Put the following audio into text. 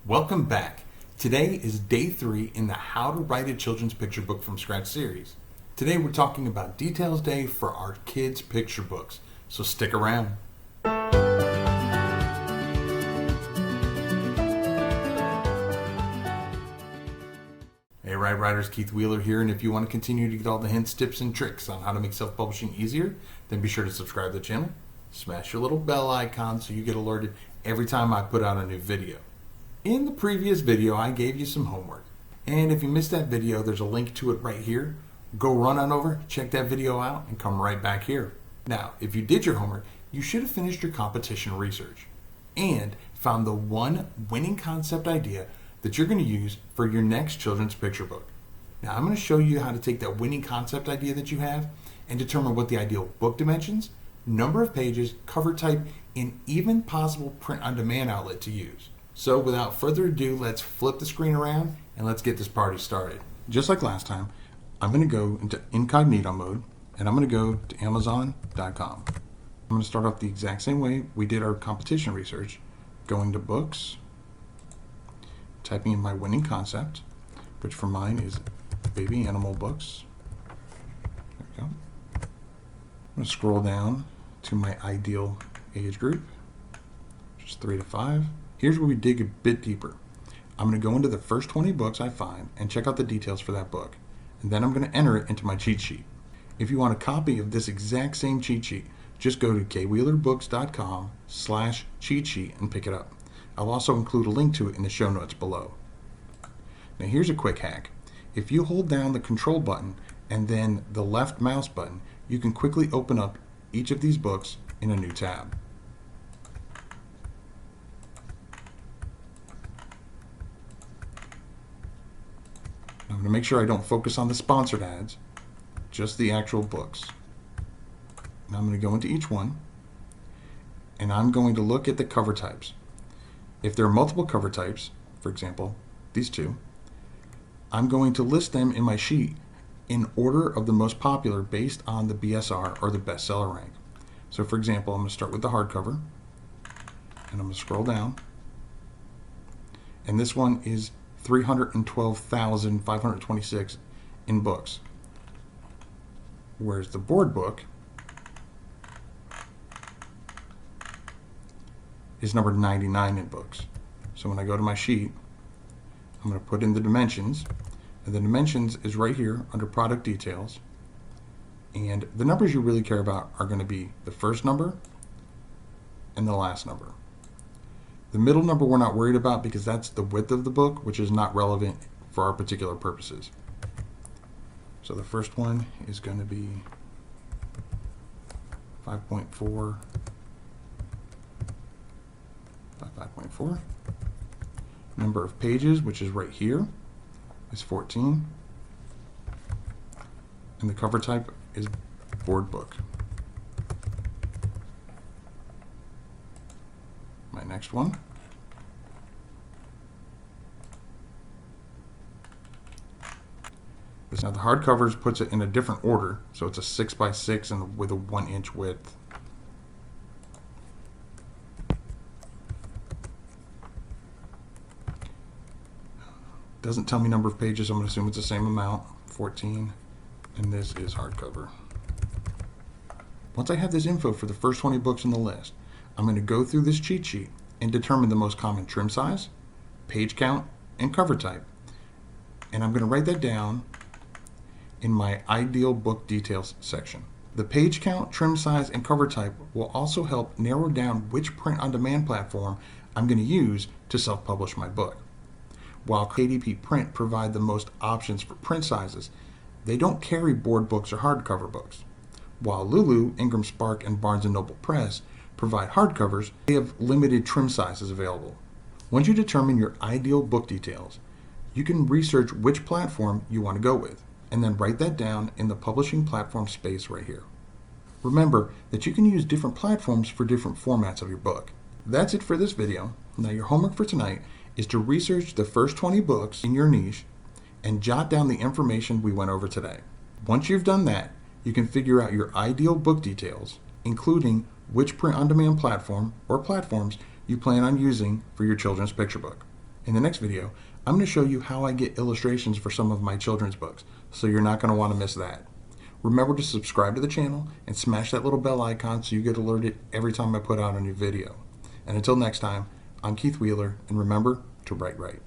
Welcome back. Today is day 3 in the How to Write a Children's Picture Book from Scratch series. Today we're talking about Details Day for our kids' picture books, so stick around. Hey Write Writers, Keith Wheeler here, and if you want to continue to get all the hints, tips, and tricks on how to make self-publishing easier, then be sure to subscribe to the channel, smash your little bell icon so you get alerted every time I put out a new video. In the previous video, I gave you some homework, and if you missed that video, there's a link to it right here. Go run on over, check that video out, and come right back here. Now, if you did your homework, you should have finished your competition research and found the one winning concept idea that you're going to use for your next children's picture book. Now, I'm going to show you how to take that winning concept idea that you have and determine what the ideal book dimensions, number of pages, cover type, and even possible print-on-demand outlet to use. So without further ado, let's flip the screen around and let's get this party started. Just like last time, I'm going to go into incognito mode and I'm going to go to Amazon.com. I'm going to start off the exact same way we did our competition research, going to books, typing in my winning concept, which for mine is baby animal books. There we go. I'm going to scroll down to my ideal age group, which is 3 to 5. Here's where we dig a bit deeper. I'm going to go into the first 20 books I find and check out the details for that book. And then I'm going to enter it into my cheat sheet. If you want a copy of this exact same cheat sheet, just go to kwheelerbooks.com/cheat sheet and pick it up. I'll also include a link to it in the show notes below. Now here's a quick hack. If you hold down the control button and then the left mouse button, you can quickly open up each of these books in a new tab. I'm going to make sure I don't focus on the sponsored ads, just the actual books. Now I'm going to go into each one, and I'm going to look at the cover types. If there are multiple cover types, for example, these two, I'm going to list them in my sheet in order of the most popular based on the BSR or the bestseller rank. So for example, I'm going to start with the hardcover, and I'm going to scroll down, and this one is 312,526 in books, whereas the board book is number 99 in books. So when I go to my sheet, I'm going to put in the dimensions, and the dimensions is right here under product details, and the numbers you really care about are going to be the first number and the last number. The middle number we're not worried about because that's the width of the book, which is not relevant for our particular purposes. So the first one is going to be 5.4 by 5.4. Number of pages, which is right here, is 14. And the cover type is board book. My next one. Now the hardcovers puts it in a different order, so it's a 6x6 and with a 1-inch width. Doesn't tell me number of pages, I'm going to assume it's the same amount, 14, and this is hardcover. Once I have this info for the first 20 books in the list, I'm going to go through this cheat sheet and determine the most common trim size, page count, and cover type. And I'm going to write that down in my ideal book details section. The page count, trim size, and cover type will also help narrow down which print-on-demand platform I'm going to use to self-publish my book. While KDP Print provide the most options for print sizes, they don't carry board books or hardcover books. While Lulu, Ingram Spark, and Barnes & Noble Press provide hardcovers, they have limited trim sizes available. Once you determine your ideal book details, you can research which platform you want to go with, and then write that down in the publishing platform space right here. Remember that you can use different platforms for different formats of your book. That's it for this video. Now your homework for tonight is to research the first 20 books in your niche and jot down the information we went over today. Once you've done that, you can figure out your ideal book details, including which print-on-demand platform or platforms you plan on using for your children's picture book. In the next video, I'm going to show you how I get illustrations for some of my children's books, so you're not going to want to miss that. Remember to subscribe to the channel and smash that little bell icon so you get alerted every time I put out a new video. And until next time, I'm Keith Wheeler, and remember to write right.